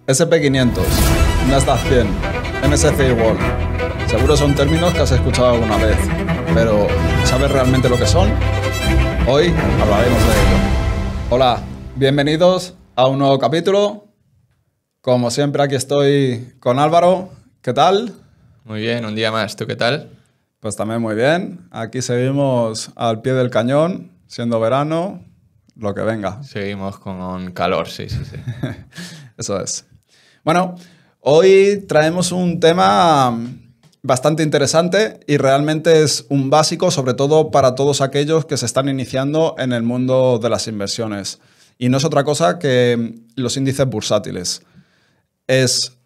SP500, Nasdaq 100, MSCI World. Seguro son términos que has escuchado alguna vez, pero ¿sabes realmente lo que son? Hoy hablaremos de ello. Hola, bienvenidos a un nuevo capítulo. Como siempre, aquí estoy con Álvaro. ¿Qué tal? Muy bien, un día más. ¿Tú qué tal? Pues también muy bien. Aquí seguimos al pie del cañón, siendo verano, lo que venga. Seguimos con calor, sí. Eso es. Bueno, hoy traemos un tema bastante interesante y realmente es un básico, sobre todo para todos aquellos que se están iniciando en el mundo de las inversiones. Y no es otra cosa que los índices bursátiles. Es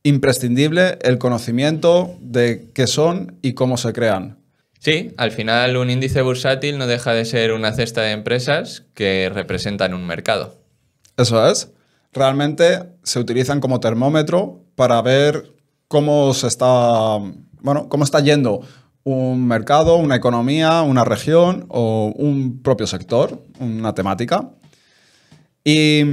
imprescindible el conocimiento de qué son y cómo se crean. Sí, al final un índice bursátil no deja de ser una cesta de empresas que representan un mercado. Eso es. Realmente se utilizan como termómetro para ver cómo cómo está yendo un mercado, una economía, una región o un propio sector, una temática. Y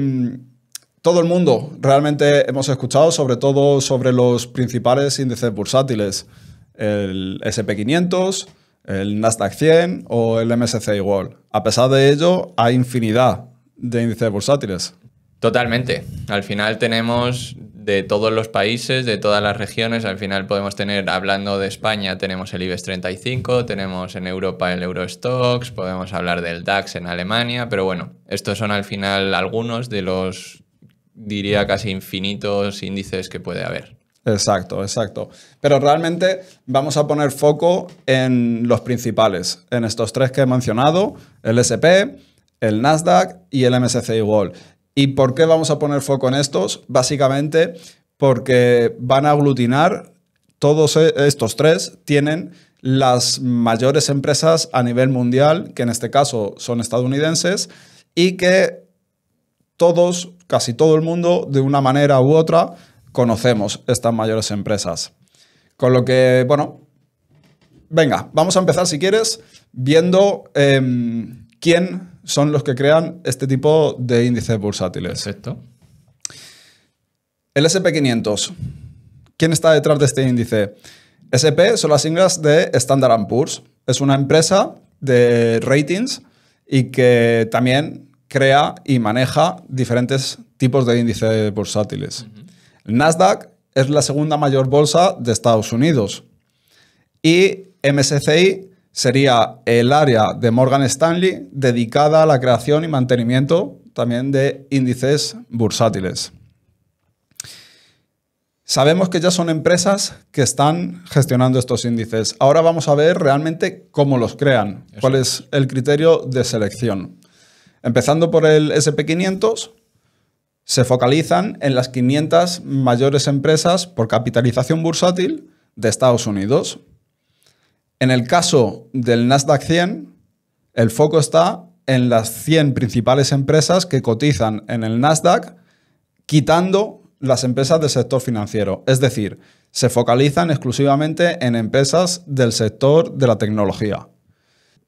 todo el mundo realmente hemos escuchado, sobre todo sobre los principales índices bursátiles, el SP500, el Nasdaq 100 o el MSCI World. A pesar de ello, hay infinidad de índices bursátiles. Totalmente. Al final tenemos de todos los países, de todas las regiones. Al final podemos tener, hablando de España, tenemos el IBEX 35, tenemos en Europa el Eurostoxx, podemos hablar del DAX en Alemania, pero bueno, estos son al final algunos de los, diría, casi infinitos índices que puede haber. Exacto. Pero realmente vamos a poner foco en los principales, en estos tres que he mencionado, el SP, el Nasdaq y el MSCI World. ¿Y por qué vamos a poner foco en estos? Básicamente porque van a aglutinar, todos estos tres tienen las mayores empresas a nivel mundial, que en este caso son estadounidenses, y que todos, casi todo el mundo, de una manera u otra, conocemos estas mayores empresas. Con lo que, bueno, venga, vamos a empezar, si quieres, viendo quién son los que crean este tipo de índices bursátiles. Perfecto. El SP500. ¿Quién está detrás de este índice? SP son las siglas de Standard & Poor's. Es una empresa de ratings y que también crea y maneja diferentes tipos de índices bursátiles. El Nasdaq es la segunda mayor bolsa de Estados Unidos. Y MSCI sería el área de Morgan Stanley dedicada a la creación y mantenimiento también de índices bursátiles. Sabemos que ya son empresas que están gestionando estos índices. Ahora vamos a ver realmente cómo los crean, cuál es el criterio de selección. Empezando por el SP500, se focalizan en las 500 mayores empresas por capitalización bursátil de Estados Unidos. En el caso del Nasdaq 100, el foco está en las 100 principales empresas que cotizan en el Nasdaq, quitando las empresas del sector financiero. Es decir, se focalizan exclusivamente en empresas del sector de la tecnología.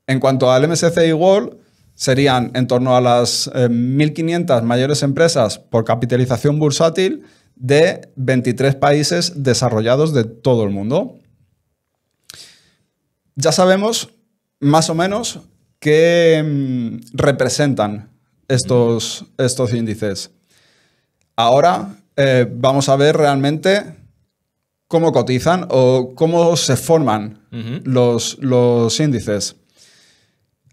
En cuanto al MSCI World, serían en torno a las 1.500 mayores empresas por capitalización bursátil de 23 países desarrollados de todo el mundo. Ya sabemos más o menos qué representan estos índices. Ahora vamos a ver realmente cómo cotizan o cómo se forman los índices.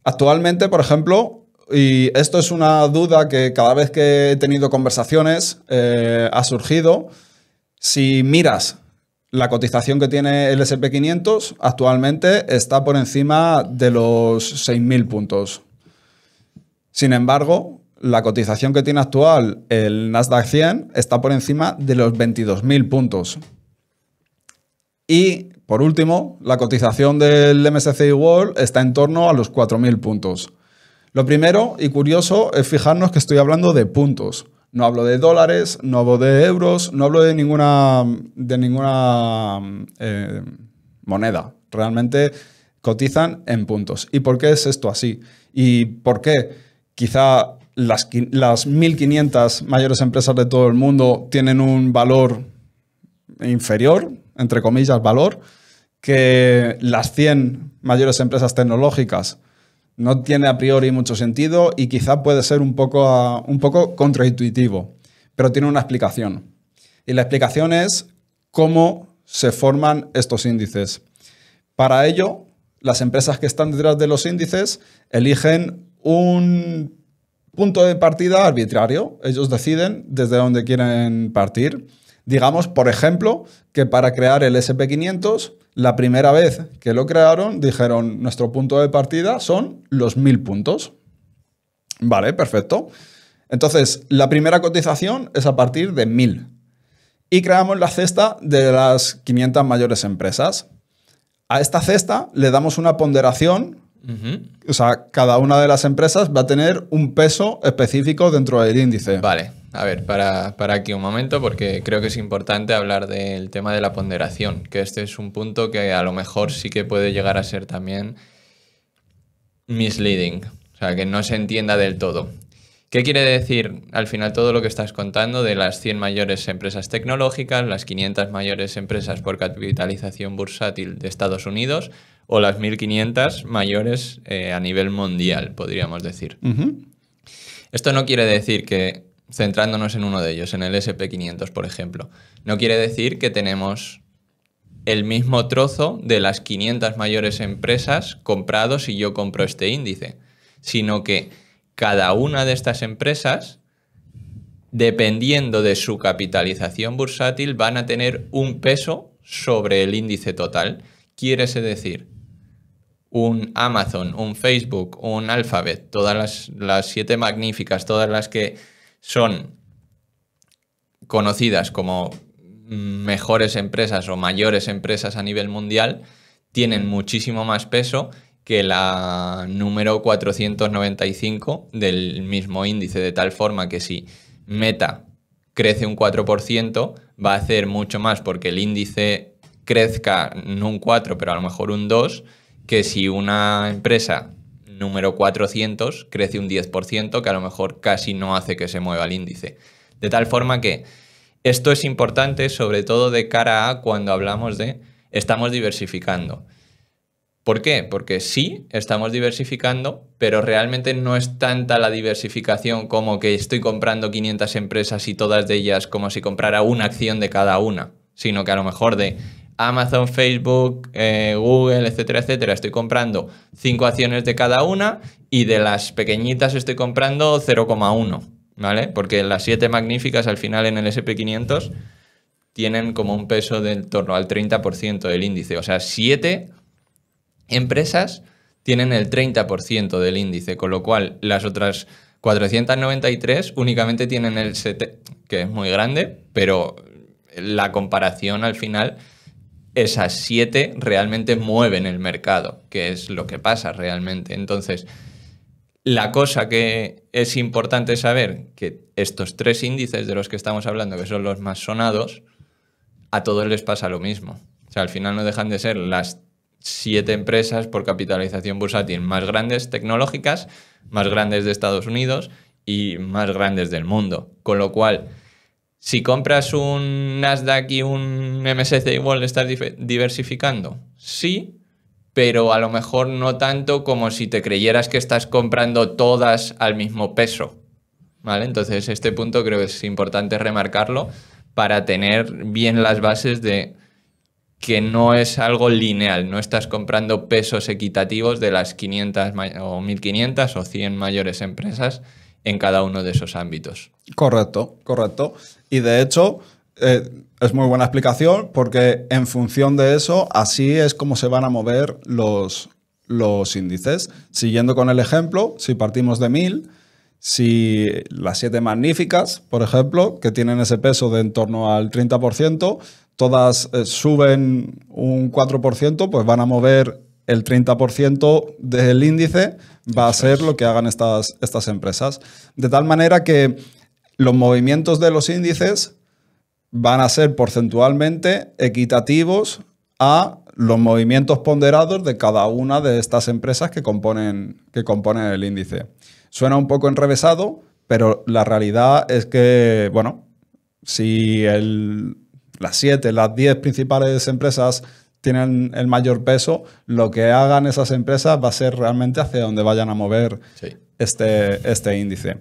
Actualmente, por ejemplo, y esto es una duda que cada vez que he tenido conversaciones ha surgido, si miras la cotización que tiene el SP500 actualmente está por encima de los 6.000 puntos. Sin embargo, la cotización que tiene actual el Nasdaq 100 está por encima de los 22.000 puntos. Y, por último, la cotización del MSCI World está en torno a los 4.000 puntos. Lo primero y curioso es fijarnos que estoy hablando de puntos. No hablo de dólares, no hablo de euros, no hablo de ninguna moneda. Realmente cotizan en puntos. ¿Y por qué es esto así? ¿Y por qué quizá las 1.500 mayores empresas de todo el mundo tienen un valor inferior, entre comillas, valor, que las 100 mayores empresas tecnológicas no tiene a priori mucho sentido y quizá puede ser un poco contraintuitivo, pero tiene una explicación. Y la explicación es cómo se forman estos índices. Para ello, las empresas que están detrás de los índices eligen un punto de partida arbitrario. Ellos deciden desde dónde quieren partir. Digamos, por ejemplo, que para crear el SP500, la primera vez que lo crearon, dijeron, nuestro punto de partida son los 1.000 puntos. Vale, perfecto. Entonces, la primera cotización es a partir de 1.000. Y creamos la cesta de las 500 mayores empresas. A esta cesta le damos una ponderación. O sea, cada una de las empresas va a tener un peso específico dentro del índice. Vale, a ver, para aquí un momento, porque creo que es importante hablar del tema de la ponderación, que este es un punto que a lo mejor sí que puede llegar a ser también misleading, o sea, que no se entienda del todo. ¿Qué quiere decir al final todo lo que estás contando de las 100 mayores empresas tecnológicas, las 500 mayores empresas por capitalización bursátil de Estados Unidos o las 1.500 mayores a nivel mundial, podríamos decir? Esto no quiere decir que, centrándonos en uno de ellos, en el SP500, por ejemplo, no quiere decir que tenemos el mismo trozo de las 500 mayores empresas comprados si yo compro este índice, sino que cada una de estas empresas, dependiendo de su capitalización bursátil, van a tener un peso sobre el índice total. Quiere decir, un Amazon, un Facebook, un Alphabet, todas las 7 magníficas, todas las que son conocidas como mejores empresas o mayores empresas a nivel mundial, tienen muchísimo más peso que la número 495 del mismo índice, de tal forma que si Meta crece un 4%, va a hacer mucho más porque el índice crezca no un 4, pero a lo mejor un 2, que si una empresa número 400 crece un 10%, que a lo mejor casi no hace que se mueva el índice. De tal forma que esto es importante, sobre todo de cara a cuando hablamos de estamos diversificando. ¿Por qué? Porque sí, estamos diversificando, pero realmente no es tanta la diversificación como que estoy comprando 500 empresas y todas de ellas como si comprara una acción de cada una, sino que a lo mejor de Amazon, Facebook, Google, etcétera, etcétera, estoy comprando 5 acciones de cada una y de las pequeñitas estoy comprando 0,1, ¿vale? Porque las 7 magníficas al final en el SP500 tienen como un peso de en torno al 30% del índice, o sea, 7 empresas tienen el 30% del índice, con lo cual las otras 493 únicamente tienen el 7%, que es muy grande, pero la comparación al final, esas 7 realmente mueven el mercado, que es lo que pasa realmente. Entonces, la cosa que es importante saber, que estos 3 índices de los que estamos hablando, que son los más sonados, a todos les pasa lo mismo. O sea, al final no dejan de ser las 7 empresas por capitalización bursátil más grandes tecnológicas, más grandes de Estados Unidos y más grandes del mundo. Con lo cual, si compras un Nasdaq y un MSCI World, ¿estás diversificando? Sí, pero a lo mejor no tanto como si te creyeras que estás comprando todas al mismo peso, ¿vale? Entonces, este punto creo que es importante remarcarlo para tener bien las bases de que no es algo lineal, no estás comprando pesos equitativos de las 500 o 1.500 o 100 mayores empresas en cada uno de esos ámbitos. Correcto, correcto. Y de hecho, es muy buena explicación porque en función de eso, así es como se van a mover los índices. Siguiendo con el ejemplo, si partimos de 1.000, si las 7 magníficas, por ejemplo, que tienen ese peso de en torno al 30%, todas suben un 4%, pues van a mover el 30% del índice, va a ser lo que hagan estas empresas. De tal manera que los movimientos de los índices van a ser porcentualmente equitativos a los movimientos ponderados de cada una de estas empresas que componen el índice. Suena un poco enrevesado, pero la realidad es que, bueno, si las 7, las 10 principales empresas tienen el mayor peso, lo que hagan esas empresas va a ser realmente hacia donde vayan a mover este índice.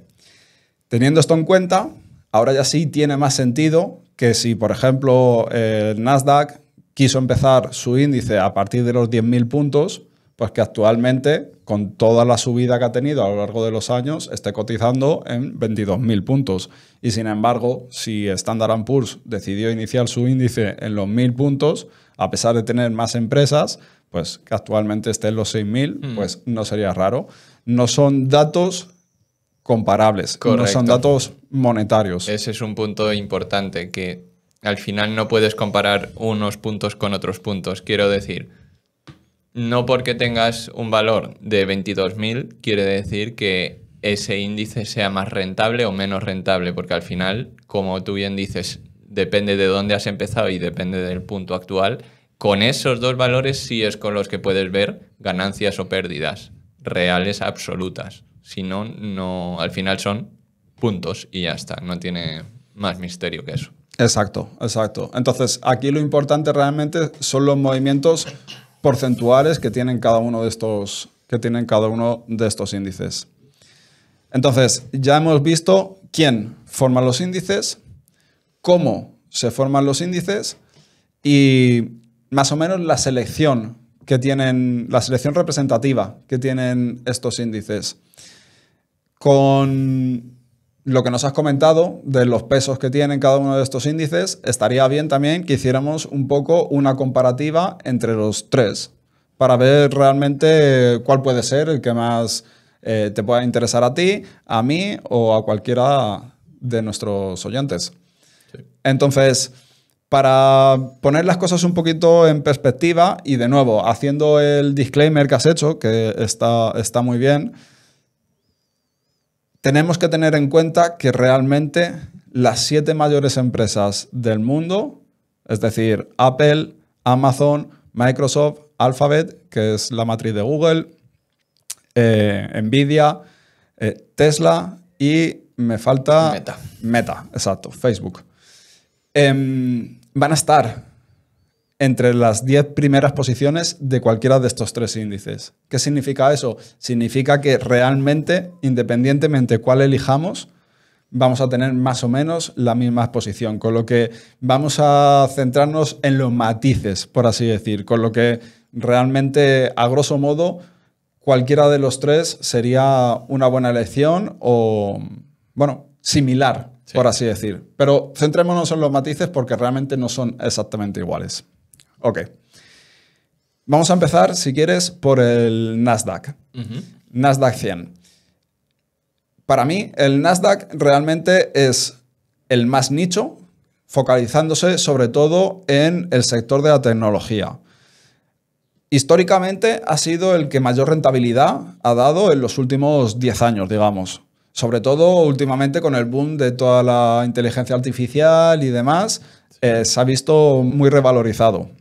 Teniendo esto en cuenta, ahora ya sí tiene más sentido que si, por ejemplo, el Nasdaq quiso empezar su índice a partir de los 10.000 puntos, pues que actualmente, con toda la subida que ha tenido a lo largo de los años, esté cotizando en 22.000 puntos. Y sin embargo, si Standard & Poor's decidió iniciar su índice en los 1.000 puntos, a pesar de tener más empresas, pues que actualmente esté en los 6.000, pues no sería raro. No son datos comparables, Correcto. No son datos monetarios. Ese es un punto importante, que al final no puedes comparar unos puntos con otros puntos. Quiero decir, no porque tengas un valor de 22.000 quiere decir que ese índice sea más rentable o menos rentable, porque al final, como tú bien dices, depende de dónde has empezado y depende del punto actual. Con esos dos valores sí es con los que puedes ver ganancias o pérdidas reales absolutas. Si no, no, al final son puntos y ya está. No tiene más misterio que eso. Exacto, exacto. Entonces, aquí lo importante realmente son los movimientos porcentuales que tienen cada uno de estos índices. Entonces, ya hemos visto quién forma los índices, cómo se forman los índices y más o menos la selección representativa que tienen estos índices. Con lo que nos has comentado de los pesos que tienen cada uno de estos índices, estaría bien también que hiciéramos un poco una comparativa entre los tres para ver realmente cuál puede ser el que más te pueda interesar a ti, a mí o a cualquiera de nuestros oyentes. Sí. Entonces, para poner las cosas un poquito en perspectiva y de nuevo, haciendo el disclaimer que has hecho, que está muy bien, tenemos que tener en cuenta que realmente las 7 mayores empresas del mundo, es decir, Apple, Amazon, Microsoft, Alphabet, que es la matriz de Google, Nvidia, Tesla y me falta... Meta, exacto, Facebook. Van a estar entre las 10 primeras posiciones de cualquiera de estos 3 índices. ¿Qué significa eso? Significa que realmente, independientemente cuál elijamos, vamos a tener más o menos la misma posición, con lo que vamos a centrarnos en los matices, por así decir, con lo que realmente, a grosso modo, cualquiera de los 3 sería una buena elección o, bueno, similar, sí, por así decir. Pero centrémonos en los matices porque realmente no son exactamente iguales. Ok. Vamos a empezar, si quieres, por el Nasdaq. Nasdaq 100. Para mí, el Nasdaq realmente es el más nicho, focalizándose sobre todo en el sector de la tecnología. Históricamente ha sido el que mayor rentabilidad ha dado en los últimos 10 años, digamos. Sobre todo últimamente con el boom de toda la inteligencia artificial y demás, se ha visto muy revalorizado.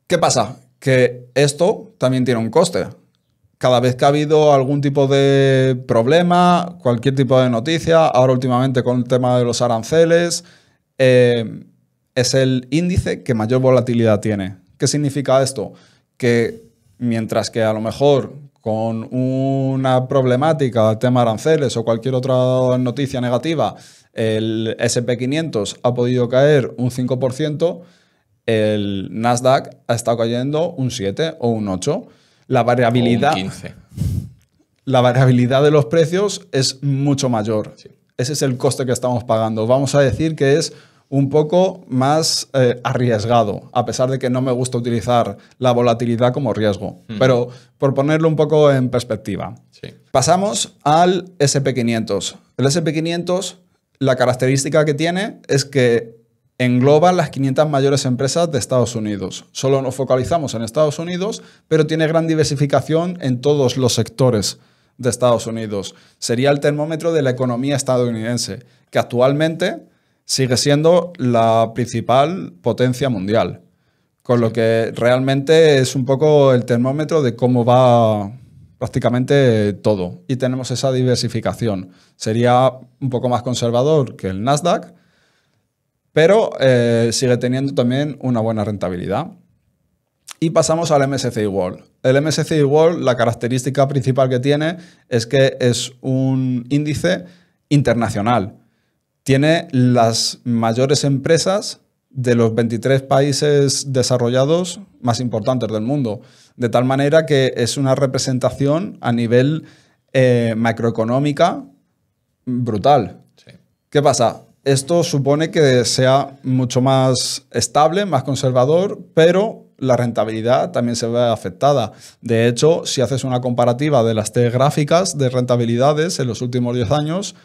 ¿Qué pasa? Que esto también tiene un coste. Cada vez que ha habido algún tipo de problema, cualquier tipo de noticia, ahora últimamente con el tema de los aranceles, es el índice que mayor volatilidad tiene. ¿Qué significa esto? Que mientras que a lo mejor con una problemática, tema aranceles o cualquier otra noticia negativa, el S&P 500 ha podido caer un 5%, el Nasdaq ha estado cayendo un 7 o un 8. La variabilidad, o un 15. La variabilidad de los precios es mucho mayor. Sí. Ese es el coste que estamos pagando. Vamos a decir que es un poco más arriesgado, a pesar de que no me gusta utilizar la volatilidad como riesgo. Pero por ponerlo un poco en perspectiva. Sí. Pasamos al S&P 500. El S&P 500, la característica que tiene es que engloba las 500 mayores empresas de Estados Unidos. Solo nos focalizamos en Estados Unidos, pero tiene gran diversificación en todos los sectores de Estados Unidos. Sería el termómetro de la economía estadounidense, que actualmente sigue siendo la principal potencia mundial. Con lo que realmente es un poco el termómetro de cómo va prácticamente todo. Y tenemos esa diversificación. Sería un poco más conservador que el Nasdaq, pero sigue teniendo también una buena rentabilidad. Y pasamos al MSCI World. El MSCI World, la característica principal que tiene es que es un índice internacional. Tiene las mayores empresas de los 23 países desarrollados más importantes del mundo. De tal manera que es una representación a nivel macroeconómica brutal. Sí. ¿Qué pasa? Esto supone que sea mucho más estable, más conservador, pero la rentabilidad también se ve afectada. De hecho, si haces una comparativa de las tres gráficas de rentabilidades en los últimos 10 años,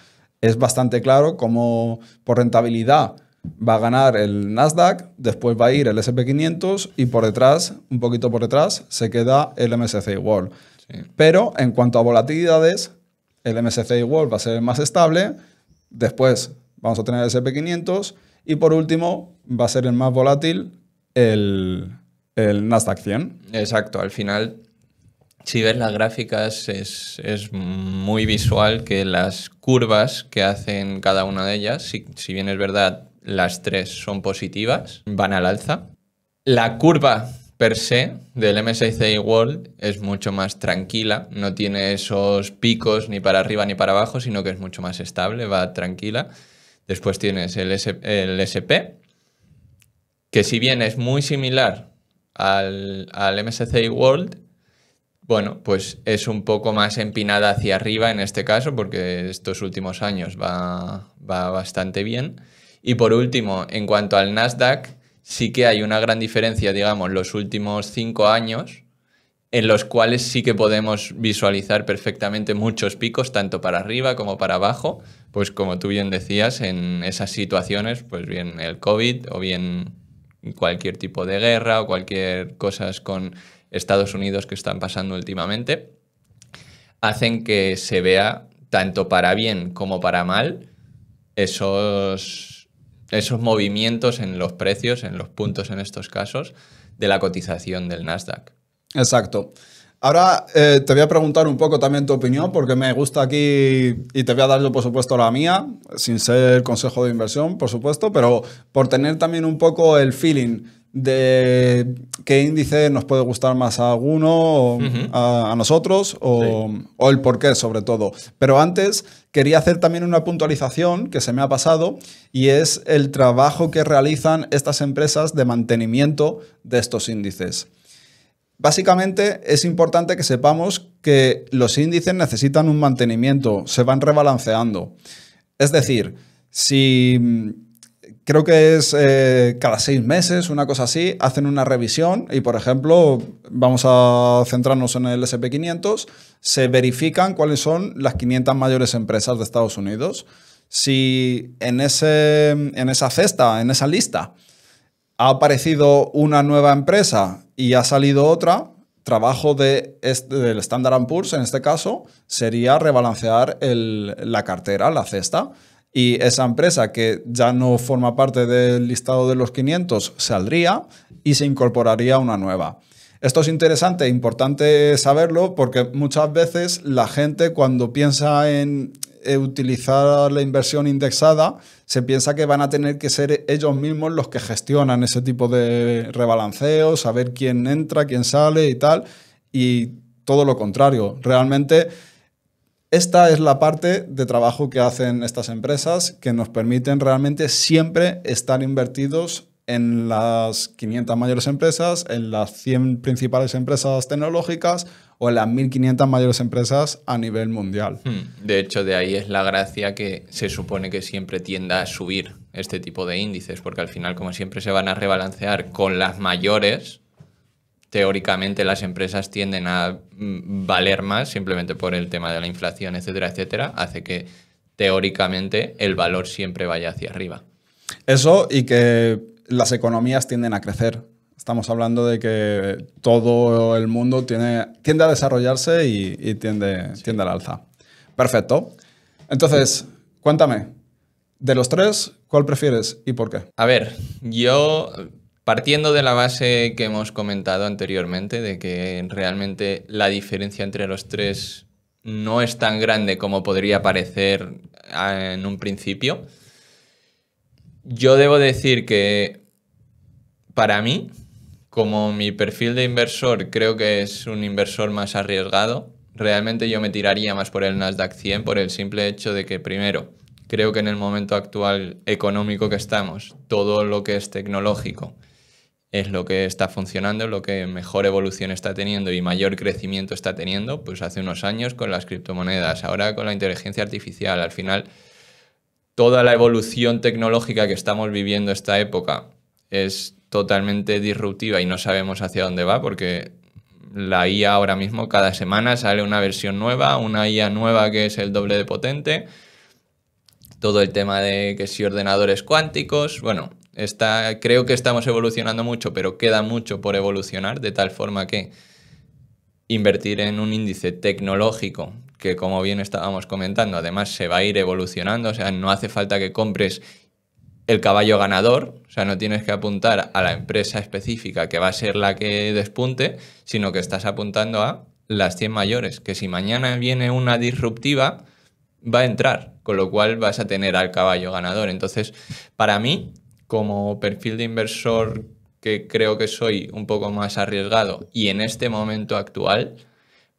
es bastante claro cómo por rentabilidad va a ganar el Nasdaq, después va a ir el S&P 500 y por detrás, un poquito por detrás, se queda el MSCI World. Sí. Pero en cuanto a volatilidades, el MSCI World va a ser el más estable, después vamos a tener el S&P 500 y por último va a ser el más volátil el Nasdaq 100. Exacto, al final, si ves las gráficas, es muy visual que las curvas que hacen cada una de ellas, si bien es verdad, las tres son positivas, van al alza. La curva per se del MSCI World es mucho más tranquila, no tiene esos picos ni para arriba ni para abajo, sino que es mucho más estable, va tranquila. Después tienes el SP, que si bien es muy similar al MSCI World, bueno, pues es un poco más empinada hacia arriba en este caso, porque estos últimos años va bastante bien. Y por último, en cuanto al Nasdaq, sí que hay una gran diferencia, digamos, los últimos 5 años, en los cuales sí que podemos visualizar perfectamente muchos picos, tanto para arriba como para abajo, pues como tú bien decías, en esas situaciones, pues bien el COVID o bien cualquier tipo de guerra o cualquier cosas con Estados Unidos que están pasando últimamente, hacen que se vea tanto para bien como para mal esos movimientos en los precios, en los puntos en estos casos, de la cotización del Nasdaq. Exacto. Ahora te voy a preguntar un poco también tu opinión, porque me gusta aquí, y te voy a dar yo, por supuesto, la mía, sin ser consejo de inversión, por supuesto, pero por tener también un poco el feeling de qué índice nos puede gustar más a alguno, a nosotros, o el por qué, sobre todo. Pero antes quería hacer también una puntualización que se me ha pasado, y es el trabajo que realizan estas empresas de mantenimiento de estos índices. Básicamente es importante que sepamos que los índices necesitan un mantenimiento, se van rebalanceando. Es decir, si creo que es cada 6 meses, una cosa así, hacen una revisión y, por ejemplo, vamos a centrarnos en el S&P 500, se verifican cuáles son las 500 mayores empresas de Estados Unidos. Si en esa cesta, en esa lista, ha aparecido una nueva empresa y ha salido otra, trabajo del Standard & Poor's, en este caso, sería rebalancear la cartera, la cesta, y esa empresa que ya no forma parte del listado de los 500 saldría y se incorporaría una nueva. Esto es interesante e importante saberlo porque muchas veces la gente, cuando piensa en utilizar la inversión indexada, se piensa que van a tener que ser ellos mismos los que gestionan ese tipo de rebalanceos, saber quién entra, quién sale y tal, y todo lo contrario. Realmente esta es la parte de trabajo que hacen estas empresas que nos permiten realmente siempre estar invertidos en las 500 mayores empresas, en las 100 principales empresas tecnológicas o en las 1.500 mayores empresas a nivel mundial. De hecho, de ahí es la gracia que se supone que siempre tienda a subir este tipo de índices, porque al final, como siempre se van a rebalancear con las mayores, teóricamente las empresas tienden a valer más simplemente por el tema de la inflación, etcétera, etcétera, hace que teóricamente el valor siempre vaya hacia arriba. Eso y que las economías tienden a crecer. Estamos hablando de que todo el mundo tiende a desarrollarse y tiende al alza. Perfecto. Entonces, cuéntame, de los tres, ¿cuál prefieres y por qué? A ver, yo partiendo de la base que hemos comentado anteriormente, de que realmente la diferencia entre los tres no es tan grande como podría parecer en un principio, yo debo decir que para mí, como mi perfil de inversor creo que es un inversor más arriesgado, realmente yo me tiraría más por el Nasdaq 100 por el simple hecho de que, primero, creo que en el momento actual económico que estamos, todo lo que es tecnológico es lo que está funcionando, lo que mejor evolución está teniendo y mayor crecimiento está teniendo, pues hace unos años con las criptomonedas, ahora con la inteligencia artificial. Al final, toda la evolución tecnológica que estamos viviendo esta época es totalmente disruptiva y no sabemos hacia dónde va, porque la IA ahora mismo cada semana sale una versión nueva, una IA nueva que es el doble de potente, todo el tema de que si ordenadores cuánticos, bueno, creo que estamos evolucionando mucho, pero queda mucho por evolucionar, de tal forma que invertir en un índice tecnológico que, como bien estábamos comentando, además se va a ir evolucionando, o sea, no hace falta que compres el caballo ganador, o sea, no tienes que apuntar a la empresa específica que va a ser la que despunte, sino que estás apuntando a las 100 mayores, que si mañana viene una disruptiva, va a entrar, con lo cual vas a tener al caballo ganador. Entonces, para mí, como perfil de inversor que creo que soy un poco más arriesgado y en este momento actual,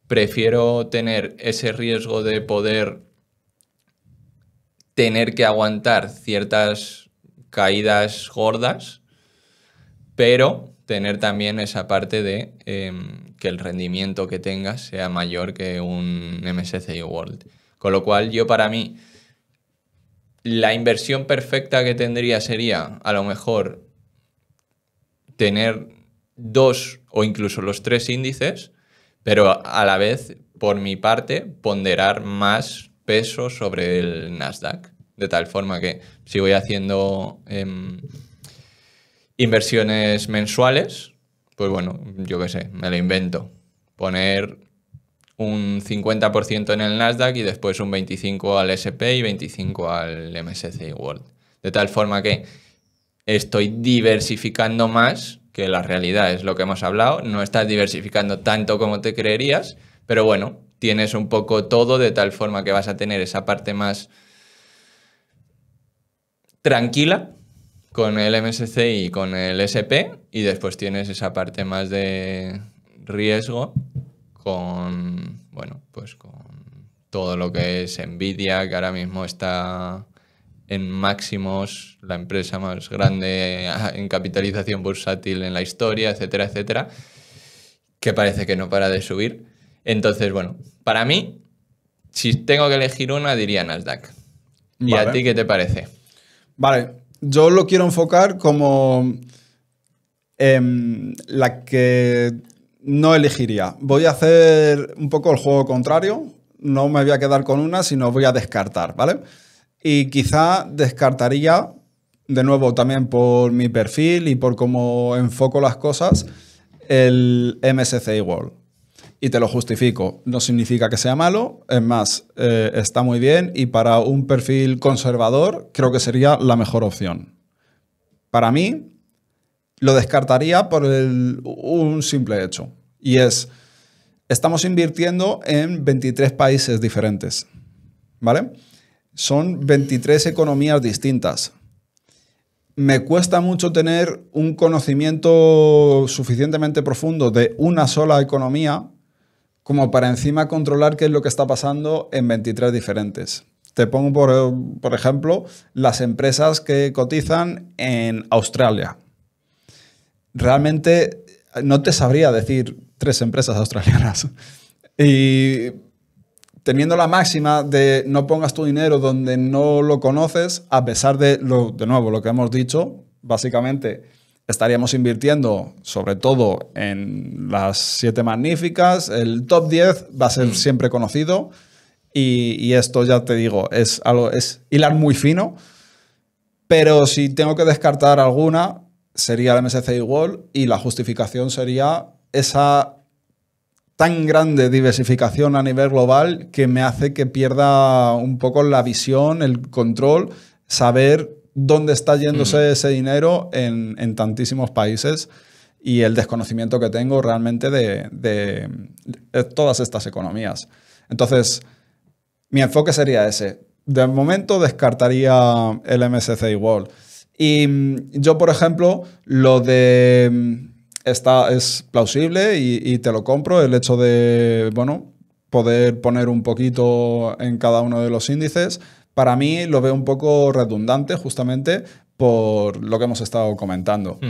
prefiero tener ese riesgo de poder tener que aguantar ciertas caídas gordas, pero tener también esa parte de que el rendimiento que tengas sea mayor que un MSCI World. Con lo cual, yo para mí, la inversión perfecta que tendría sería, a lo mejor, tener 2 o incluso los 3 índices, pero a la vez, por mi parte, ponderar más peso sobre el Nasdaq. De tal forma que si voy haciendo inversiones mensuales, pues bueno, yo qué sé, me lo invento. Poner un 50% en el Nasdaq y después un 25% al S&P y 25% al MSCI World. De tal forma que estoy diversificando más, que la realidad es lo que hemos hablado. No estás diversificando tanto como te creerías, pero bueno, tienes un poco todo de tal forma que vas a tener esa parte más tranquila con el MSCI y con el SP y después tienes esa parte más de riesgo con, bueno, pues con todo lo que es Nvidia, que ahora mismo está en máximos, la empresa más grande en capitalización bursátil en la historia, etcétera, etcétera, que parece que no para de subir. Entonces, bueno, para mí, si tengo que elegir una, diría Nasdaq. ¿Y a ti qué te parece? Vale, yo lo quiero enfocar como la que no elegiría. Voy a hacer un poco el juego contrario. No me voy a quedar con una, sino voy a descartar, ¿vale? Y quizá descartaría, de nuevo también por mi perfil y por cómo enfoco las cosas, el MSCI World. Y te lo justifico. No significa que sea malo, es más, está muy bien y para un perfil conservador creo que sería la mejor opción. Para mí, lo descartaría por un simple hecho. Y es, estamos invirtiendo en 23 países diferentes, ¿vale? Son 23 economías distintas. Me cuesta mucho tener un conocimiento suficientemente profundo de una sola economía como para encima controlar qué es lo que está pasando en 23 diferentes. Te pongo, por ejemplo, las empresas que cotizan en Australia. Realmente no te sabría decir 3 empresas australianas. Y teniendo la máxima de no pongas tu dinero donde no lo conoces, a pesar de nuevo, lo que hemos dicho, básicamente estaríamos invirtiendo sobre todo en las 7 magníficas, el top 10 va a ser siempre conocido y esto ya te digo, es hilar muy fino, pero si tengo que descartar alguna sería el MSCI World y la justificación sería esa tan grande diversificación a nivel global que me hace que pierda un poco la visión, el control, saber dónde está yéndose ese dinero en tantísimos países y el desconocimiento que tengo realmente de todas estas economías. Entonces, mi enfoque sería ese. De momento descartaría el MSCI World. Y yo, por ejemplo, lo de... es plausible y te lo compro, el hecho de, bueno, poder poner un poquito en cada uno de los índices. Para mí lo veo un poco redundante justamente por lo que hemos estado comentando.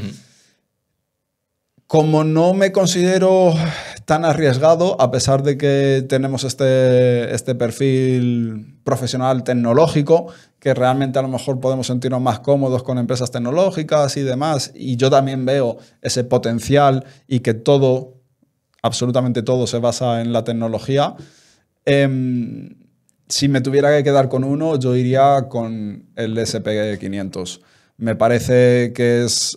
Como no me considero tan arriesgado, a pesar de que tenemos este perfil profesional tecnológico, que realmente a lo mejor podemos sentirnos más cómodos con empresas tecnológicas y demás, y yo también veo ese potencial y que todo, absolutamente todo, se basa en la tecnología, si me tuviera que quedar con uno, yo iría con el S&P 500. Me parece que es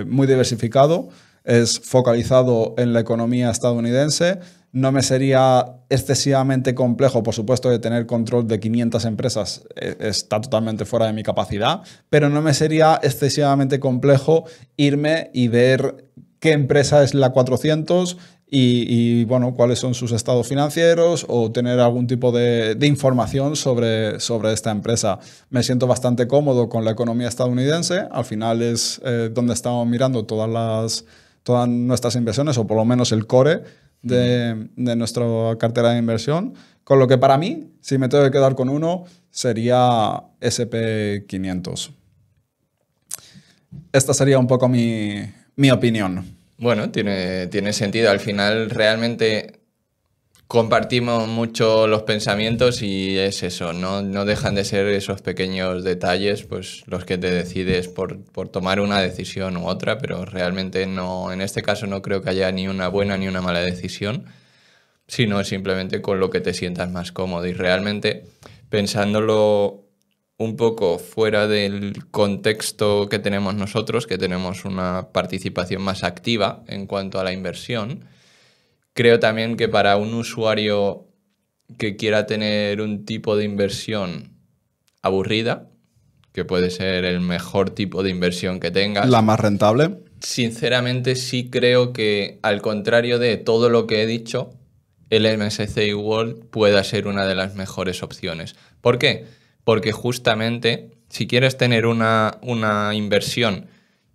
muy diversificado, es focalizado en la economía estadounidense. No me sería excesivamente complejo, por supuesto, de tener control de 500 empresas, está totalmente fuera de mi capacidad, pero no me sería excesivamente complejo irme y ver qué empresa es la 400 y bueno, cuáles son sus estados financieros o tener algún tipo de información sobre esta empresa. Me siento bastante cómodo con la economía estadounidense, al final es donde estamos mirando todas nuestras inversiones, o por lo menos el core de nuestra cartera de inversión, con lo que para mí, si me tengo que quedar con uno, sería S&P 500. Esta sería un poco mi opinión. Bueno, tiene sentido. Al final realmente compartimos mucho los pensamientos y es eso, no dejan de ser esos pequeños detalles pues los que te decides por tomar una decisión u otra, pero realmente no, en este caso no creo que haya ni una buena ni una mala decisión, sino simplemente con lo que te sientas más cómodo. Y realmente pensándolo un poco fuera del contexto que tenemos nosotros, que tenemos una participación más activa en cuanto a la inversión, creo también que para un usuario que quiera tener un tipo de inversión aburrida, que puede ser el mejor tipo de inversión que tengas, la más rentable, sinceramente sí creo que, al contrario de todo lo que he dicho, el MSCI World pueda ser una de las mejores opciones. ¿Por qué? Porque justamente si quieres tener una inversión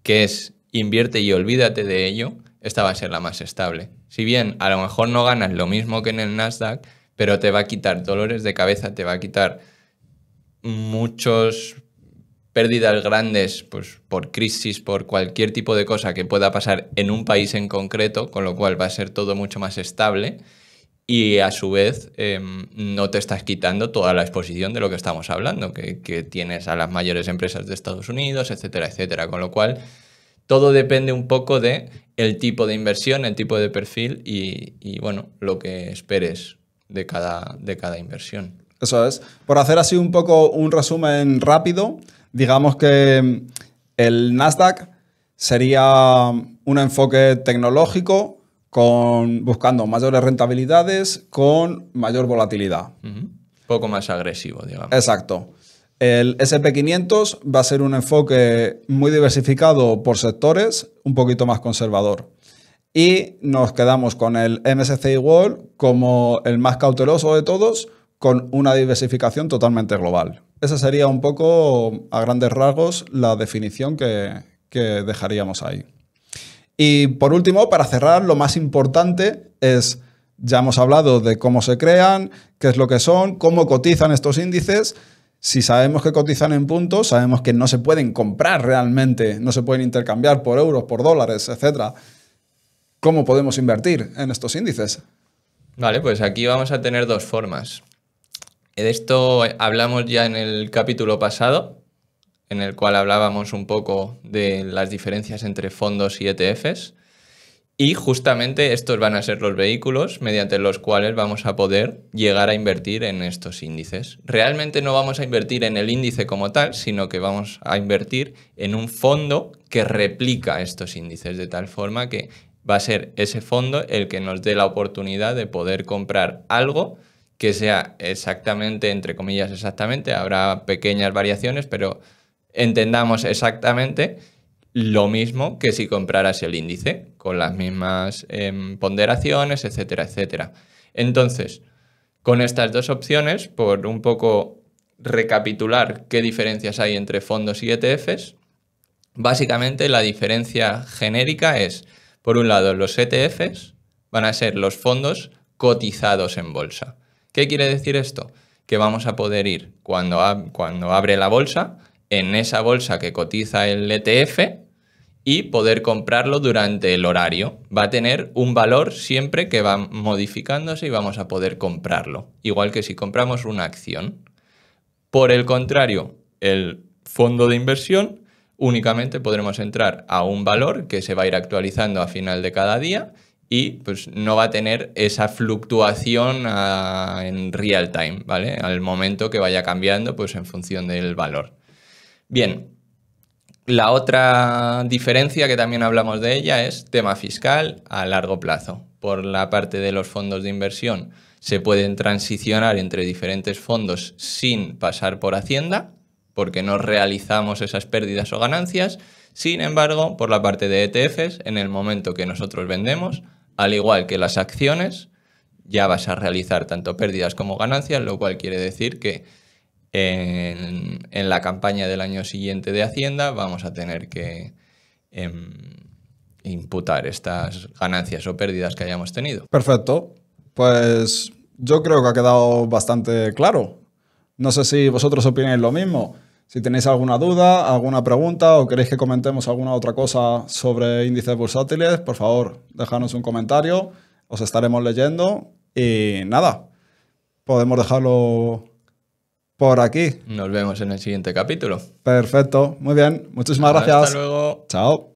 que es invierte y olvídate de ello, esta va a ser la más estable. Si bien a lo mejor no ganas lo mismo que en el Nasdaq, pero te va a quitar dolores de cabeza, te va a quitar muchas pérdidas grandes pues, por crisis, por cualquier tipo de cosa que pueda pasar en un país en concreto, con lo cual va a ser todo mucho más estable. Y a su vez no te estás quitando toda la exposición de lo que estamos hablando, que tienes a las mayores empresas de Estados Unidos, etcétera, etcétera. Con lo cual todo depende un poco de el tipo de inversión, el tipo de perfil y bueno, lo que esperes de cada inversión. Eso es. Por hacer así un poco un resumen rápido, digamos que el Nasdaq sería un enfoque tecnológico buscando mayores rentabilidades con mayor volatilidad. Poco más agresivo, digamos. Exacto. El S&P 500 va a ser un enfoque muy diversificado por sectores, un poquito más conservador. Y nos quedamos con el MSCI World como el más cauteloso de todos, con una diversificación totalmente global. Esa sería un poco, a grandes rasgos, la definición que dejaríamos ahí. Y por último, para cerrar, lo más importante es, ya hemos hablado de cómo se crean, qué es lo que son, cómo cotizan estos índices. Si sabemos que cotizan en puntos, sabemos que no se pueden comprar realmente, no se pueden intercambiar por euros, por dólares, etc. ¿Cómo podemos invertir en estos índices? Vale, pues aquí vamos a tener dos formas. De esto hablamos ya en el capítulo pasado, en el cual hablábamos un poco de las diferencias entre fondos y ETFs. Y justamente estos van a ser los vehículos mediante los cuales vamos a poder llegar a invertir en estos índices. Realmente no vamos a invertir en el índice como tal, sino que vamos a invertir en un fondo que replica estos índices, de tal forma que va a ser ese fondo el que nos dé la oportunidad de poder comprar algo que sea exactamente, entre comillas exactamente, habrá pequeñas variaciones, pero entendamos exactamente lo mismo que si compraras el índice, con las mismas ponderaciones, etcétera, etcétera. Entonces, con estas dos opciones, por un poco recapitular qué diferencias hay entre fondos y ETFs, básicamente la diferencia genérica es, por un lado, los ETFs van a ser los fondos cotizados en bolsa. ¿Qué quiere decir esto? Que vamos a poder ir cuando abre la bolsa, en esa bolsa que cotiza el ETF y poder comprarlo durante el horario. Va a tener un valor siempre que va modificándose y vamos a poder comprarlo, igual que si compramos una acción. Por el contrario, el fondo de inversión únicamente podremos entrar a un valor que se va a ir actualizando a final de cada día y pues no va a tener esa fluctuación en real time, ¿vale? Al momento que vaya cambiando, pues en función del valor. Bien, la otra diferencia que también hablamos de ella es tema fiscal a largo plazo. Por la parte de los fondos de inversión se pueden transicionar entre diferentes fondos sin pasar por Hacienda, porque no realizamos esas pérdidas o ganancias. Sin embargo, por la parte de ETFs, en el momento que nosotros vendemos, al igual que las acciones, ya vas a realizar tanto pérdidas como ganancias, lo cual quiere decir que en la campaña del año siguiente de Hacienda vamos a tener que imputar estas ganancias o pérdidas que hayamos tenido. Perfecto. Pues yo creo que ha quedado bastante claro. No sé si vosotros opináis lo mismo. Si tenéis alguna duda, alguna pregunta o queréis que comentemos alguna otra cosa sobre índices bursátiles, por favor, dejadnos un comentario. Os estaremos leyendo y nada, podemos dejarlo por aquí. Nos vemos en el siguiente capítulo. Perfecto. Muy bien. Muchísimas gracias. Hasta luego. Chao.